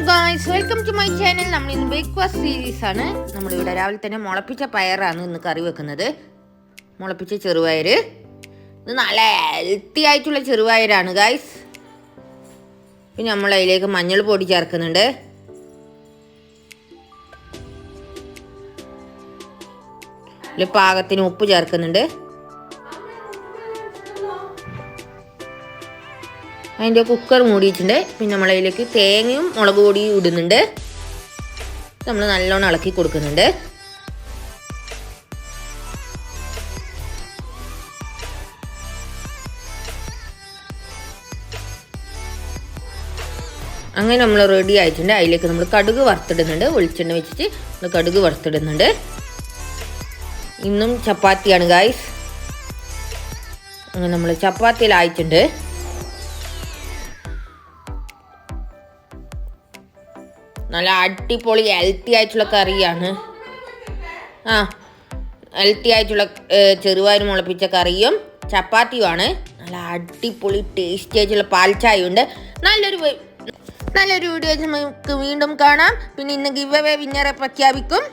Guys, welcome to my channel. നമ്മൾ ഇന്ന് breakfast series ആണ്. നമ്മളിവിടെ രാവിലെ തന്നെ മുളപ്പിച്ച പയറാണ് ഇന്ന് കറി വെക്കുന്നത്. മുളപ്പിച്ച ചെറുപയർ. ഇത് നല്ല ഹെൽത്തി ആയിട്ടുള്ള ചെറുപയറാണ് ഗായ്സ്. പിന്നെ നമ്മൾ അതിലേക്ക് മഞ്ഞൾ പൊടി ചേർക്കുന്നുണ്ട്. പാകത്തിന് ഉപ്പ് ചേർക്കുന്നുണ്ട്. അതിൻ്റെ കുക്കർ മൂടിയിട്ടുണ്ട്. പിന്നെ നമ്മളതിലേക്ക് തേങ്ങയും മുളക് പൊടിയും ഇടുന്നുണ്ട്. നമ്മൾ നല്ലോണം ഇളക്കി കൊടുക്കുന്നുണ്ട്. അങ്ങനെ നമ്മൾ റെഡി ആയിട്ടുണ്ട്. അതിലേക്ക് നമ്മൾ കടുക് വറുത്തിടുന്നുണ്ട്. വെളിച്ചെണ്ണ വെച്ചിട്ട് നമ്മൾ കടുക് വറുത്തിടുന്നുണ്ട്. ഇന്നും ചപ്പാത്തിയാണ് ഗായ്സ്. അങ്ങനെ നമ്മൾ ചപ്പാത്തിയിലായിട്ടുണ്ട്. നല്ല അടിപൊളി ഹെൽത്തി ആയിട്ടുള്ള കറിയാണ്. ഹെൽത്തി ആയിട്ടുള്ള ചെറുപയർ മുളപ്പിച്ച കറിയും ചപ്പാത്തിയുമാണ്. നല്ല അടിപൊളി ടേസ്റ്റി ആയിട്ടുള്ള പാൽച്ചായയുണ്ട്. നല്ലൊരു വീഡിയോ നമുക്ക് വീണ്ടും കാണാം. പിന്നെ ഇന്ന് ഗിവ് അവേ വിന്നറെ പ്രഖ്യാപിക്കും.